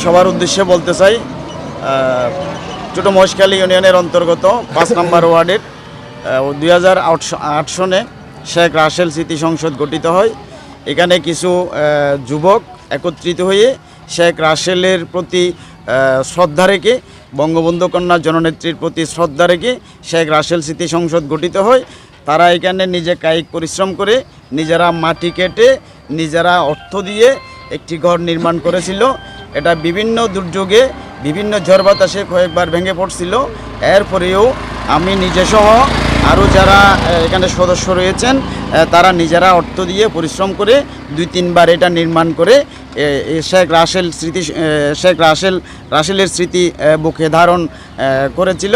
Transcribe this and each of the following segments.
সবার উদ্দেশ্যে বলতে চাই, ছোটো মহেশখালী ইউনিয়নের অন্তর্গত 5 নম্বর ওয়ার্ডের 2008 সনে শেখ রাসেল স্মৃতি সংসদ গঠিত হয়। এখানে কিছু যুবক একত্রিত হয়ে শেখ রাসেলের প্রতি শ্রদ্ধা রেখে, বঙ্গবন্ধু কন্যা জননেত্রীর প্রতি শ্রদ্ধা রেখে শেখ রাসেল স্মৃতি সংসদ গঠিত হয়। তারা এখানে নিজে কায়িক পরিশ্রম করে, নিজেরা মাটি কেটে, নিজেরা অর্থ দিয়ে একটি ঘর নির্মাণ করেছিল। এটা বিভিন্ন দুর্যোগে, বিভিন্ন ঝড় বাতাসে কয়েকবার ভেঙে পড়ছিল। এরপরেও আমি নিজেসহ আরও যারা এখানে সদস্য রয়েছেন, তারা নিজেরা অর্থ দিয়ে পরিশ্রম করে 2-3 বার এটা নির্মাণ করে শেখ রাসেলের স্মৃতি বুকে ধারণ করেছিল।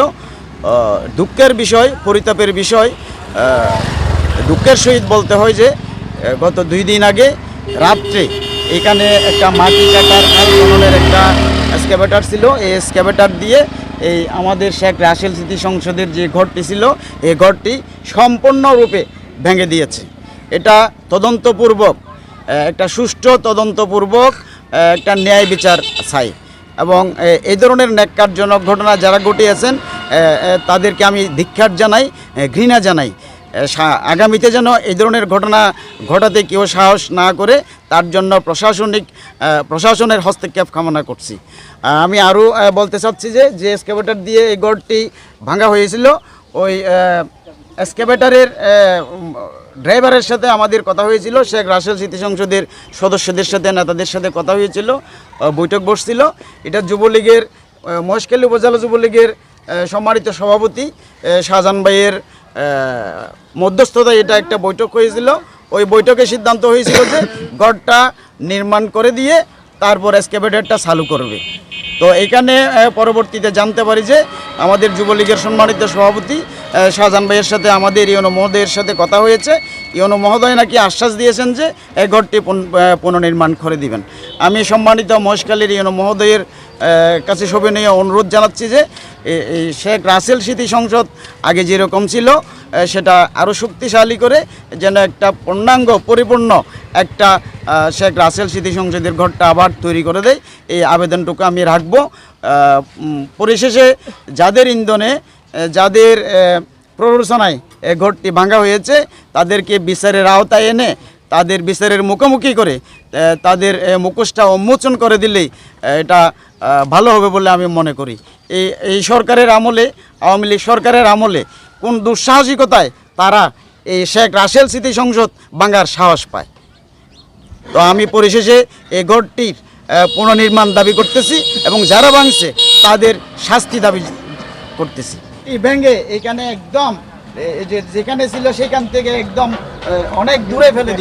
দুঃখের বিষয়, পরিতাপের বিষয়, দুঃখের সহিত বলতে হয় যে গত 2 দিন আগে রাত্রে এখানে একটা মাটি কাটার খাল খননের একটা এক্সকাভেটর ছিল। এই এক্সকাভেটর দিয়ে এই আমাদের শেখ রাসেল স্মৃতি সংসদের যে ঘরটি ছিল, এই ঘরটি সম্পূর্ণরূপে ভেঙে দিয়েছে। এটা তদন্তপূর্বক, একটা সুষ্ঠু তদন্তপূর্বক একটা ন্যায় বিচার চাই। এবং এই ধরনের ন্যাক্কারজনক ঘটনা যারা ঘটিয়েছেন তাদেরকে আমি ধিক্কার জানাই, ঘৃণা জানাই। আগামীতে যেন এই ধরনের ঘটনা ঘটাতে কেউ সাহস না করে, তার জন্য প্রশাসনের হস্তক্ষেপ কামনা করছি। আমি আরও বলতে চাচ্ছি যে এক্সকাভেটর দিয়ে এই গড়টি ভাঙা হয়েছিল, ওই এক্সকাভেটরের ড্রাইভারের সাথে আমাদের কথা হয়েছিল, শেখ রাসেল স্মৃতি সংসদের সদস্যদের সাথে, নেতাদের সাথে কথা হয়েছিল, বৈঠক বসছিল। এটা যুবলীগের, মহেশখালী উপজেলা যুবলীগের সম্মানিত সভাপতি শাহজাহান ভাইয়ের মধ্যস্থতায় এটা একটা বৈঠক হয়েছিল। ওই বৈঠকে সিদ্ধান্ত হয়েছিল যে ঘরটা নির্মাণ করে দিয়ে তারপর এক্সকাভেটরটা চালু করবে। তো এখানে পরবর্তীতে জানতে পারি যে আমাদের যুবলীগের সম্মানিত সভাপতি শাহজাহান ভাইয়ের সাথে আমাদের ইউনো মহোদয়ের সাথে কথা হয়েছে। ইউনো মহোদয় নাকি আশ্বাস দিয়েছেন যে এই ঘরটি পুনর্নির্মাণ করে দিবেন। আমি সম্মানিত মহেশখালীর ইউনো মহোদয়ের কাছে সবিনয় অনুরোধ জানাচ্ছি যে এই শেখ রাসেল স্মৃতি সংসদ আগে যেরকম ছিল সেটা আরও শক্তিশালী করে যেন একটা পূর্ণাঙ্গ পরিপূর্ণ একটা শেখ রাসেল স্মৃতি সংসদের ঘরটা আবার তৈরি করে দেয়, এই আবেদনটুকু আমি রাখব। পরিশেষে যাদের ইন্ধনে, যাদের প্ররোচনায় এই ঘরটি ভাঙা হয়েছে, তাদেরকে বিচারের আওতায় এনে তাদের বিচারের মুখোমুখি করে তাদের মুখোশটা উন্মোচন করে দিলেই এটা ভালো হবে বলে আমি মনে করি। এই সরকারের আমলে, আওয়ামী লীগ সরকারের আমলে কোন দুঃসাহসিকতায় তারা এই শেখ রাসেল স্মৃতি সংসদ ভাঙার সাহস পায়। তো আমি পরিশেষে এই ঘরটির পুনর্নির্মাণ দাবি করতেছি এবং যারা ভাঙছে তাদের শাস্তি দাবি করতেছি। এই ভেঙে এখানে একদম যেখানে ছিল সেখান থেকে একদম অনেক দূরে ফেলে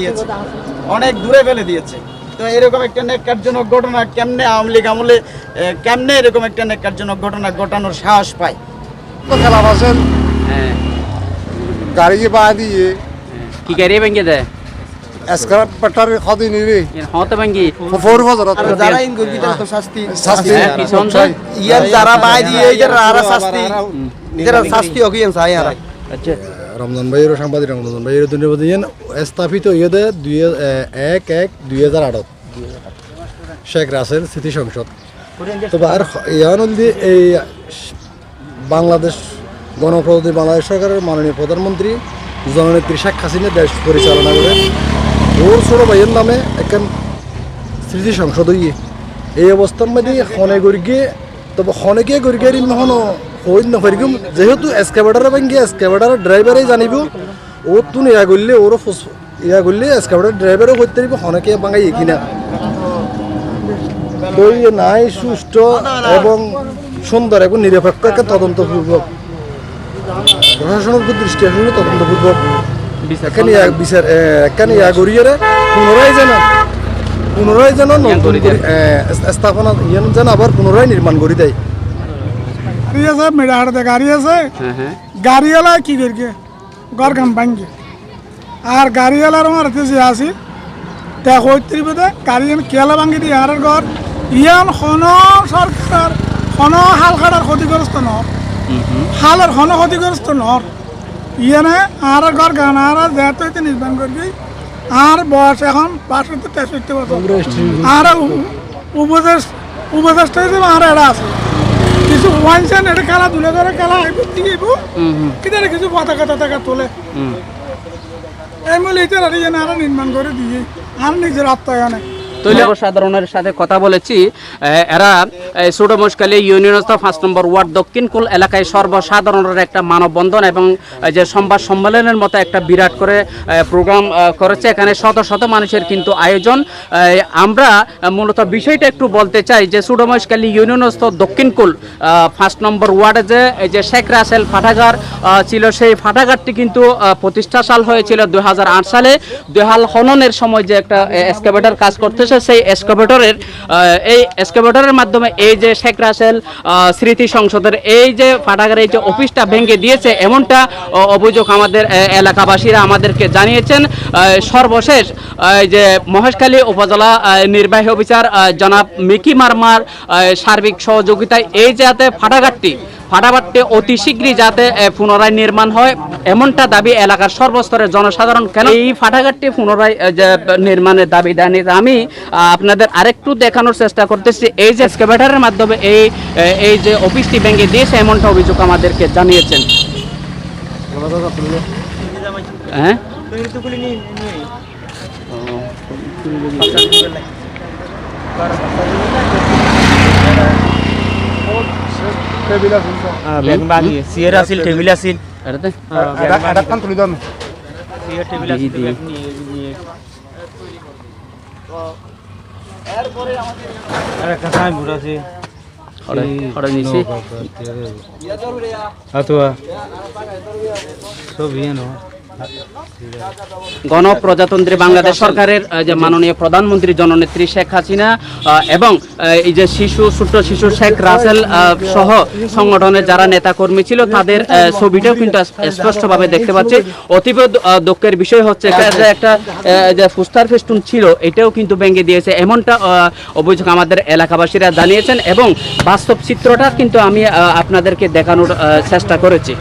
দিয়েছে, তো এরকম একটা ন্যাক্কারজনক ঘটনা কেমনে আওয়ামী লীগ আমলে কেমনে এরকম একটা ন্যাক্কারজনক ঘটনা ঘটানোর সাহস পায়? খেলা বাসেন গাড়ি বা দিয়ে কি গাড়ি ভেঙে দেয় এসকার পাটার খাদি নিবি হতে ভেঙে ফোর বাজার যারা ইন গর্বিত তো শাস্তি পিছন ইয়ার যারা বাই দিয়ে যারা আর শাস্তি অগিয়েন চাই আর। আচ্ছা, রমজান ভাইয়ের সাংবাদিক রমজান ভাইয়ের ধন্যবাদ দিয়েন। স্থাপিত ইয়েদে 1/1/2008 শেখ রাসেল স্মৃতি সংসদ। তবে আর ইয়ানলদি এই বাংলাদেশ গণপ্রজাতন্ত্রী বাংলাদেশ সরকারের মাননীয় প্রধানমন্ত্রী জননেত্রী শেখ হাসিনা দেশ পরিচালনা করে ওর ছোট ভাইয়ের নামে একখান স্মৃতি সংসদ হইয়ে এই অবস্থার মধ্যে হনে গড়িয়ে, তবে হনেকে গড়িয়ে হনো হইন নফারিগুম যেহেতু এক্সকাভেটারে ভাঙ্গি এক্সকাভেটারের ড্রাইভারে জানিব ও তুন ইয়া করলে ওরও ইয়া করলে এক্সকাভেটার ড্রাইভারও করতে পারিব হনেকে ভাঙাই কিনা। তো নাই সুষ্ঠু এবং সুন্দর এবং নিরপেক্ষ একটা তদন্তপূর্বক প্রশাসনের উপর দৃষ্টি আসলে তদন্তপূর্বক এখানে বিচার এখানে ইয়া গড়িয়ে পুনরায় যেন নতুন স্থাপনা ইয়ান যেন আবার পুনরায় নির্মাণ করে দেয়। গাড়ি আছে মেড়াহাটে গাড়ি আছে, গাড়িওয়ালা কি করবে ঘর কাম ভাঙ্গে আর গাড়িওয়ালার আমার যে আসি দেখো গাড়ি কেলা ভাঙ্গি দিয়ে আর ঘর ইয়ান খন সরকার খন হাল খাটার ক্ষতিগ্রস্ত নর, হালের খন ক্ষতিগ্রস্ত নর ইয়ানে আর ঘর গান আর যেহেতু নির্মাণ করবি আর বয়স এখন 65-63 বছর আর উপদেষ্টা হিসেবে আর এরা আছে কিছু ওয়াইনসান এটা খেলাধুলা করে খেলা আইব ঠিক আইব কিন্তু কিছু পতাকা তোলে এই মূল এটা আর নির্মাণ করে দিয়ে আর নিজের আত্মায়নে সাধারণের সাথে কথা বলেছি এরা ছোটমশখালী ইউনিয়ন 5 নম্বর ওয়ার্ড দক্ষিণ কুল এলাকায় সর্বসাধারণের একটা মানববন্ধন এবং যে সংবাদ সম্মেলনের মতো একটা বিরাট করে প্রোগ্রাম করেছে। এখানে শত শত মানুষের কিন্তু আয়োজন। আমরা মূলত বিষয়টা একটু বলতে চাই যে ছোটমশখালী ইউনিয়নস্থ দক্ষিণ কুল 5 নম্বর ওয়ার্ডে যে শেখ রাসেল পাঠাগার ছিল, সেই পাঠাগারটি কিন্তু প্রতিষ্ঠা সাল হয়েছিল 2008 সালে। দেহাল খননের সময় যে একটা এক্সকাভেটর কাজ করতেছে, সেই এক্সকাভেটরের মাধ্যমে এই যে শেখ রাসেল স্মৃতি সংসদের এই যে পাঠাগারের এই যে অফিসটা ভেঙে দিয়েছে, এমনটা অভিযোগ আমাদের এলাকাবাসীরা আমাদেরকে জানিয়েছেন। সর্বশেষ যে মহেশখালী উপজেলা নির্বাহী অফিসার জনাব মিকি মারমার সার্বিক সহযোগিতায় এই যাতে ফাটাঘাটটি অতি শীঘ্রই যাতে পুনরায় নির্মাণ হয়, এমনটা দাবি এলাকার সর্বস্তরের জনসাধারণ। কেন এই ফাটাঘাটটি পুনরায় নির্মাণের দাবি জানিয়ে আমি আপনাদের আরেকটু দেখানোর চেষ্টা করতেছি। এই যে এক্সকাভেটরের মাধ্যমে এই যে অফিসটি ভেঙে দিয়েছে, এমনটা অভিযোগ আমাদেরকে জানিয়েছেন। হ্যাঁ, সিয়ার আছিল টেবিল আছিল এটাতে এটা কান তুলি দাও সিয়ার টেবিল জি, জি। আর একটা সাইন বোর্ড আছে ওরা নিচে আতোয়া সব ইয়েনো গণপ্রজাতন্ত্রী বাংলাদেশ সরকারের যে মাননীয় প্রধানমন্ত্রী জননেত্রী শেখ হাসিনা এবং এই যে ছোট্ট শিশু শেখ রাসেল সহ সংগঠনের যারা নেতাকর্মী ছিল, তাদের ছবিটাও কিন্তু স্পষ্টভাবে দেখতে পাচ্ছি। অতীব দুঃখের বিষয় হচ্ছে যে একটা যে ফুস্টার ফেস্টুন ছিল, এটাও কিন্তু ভেঙে দিয়েছে, এমনটা অভিযোগ আমাদের এলাকাবাসীরা জানিয়েছেন এবং বাস্তব চিত্রটা কিন্তু আমি আপনাদেরকে দেখানোর চেষ্টা করেছি।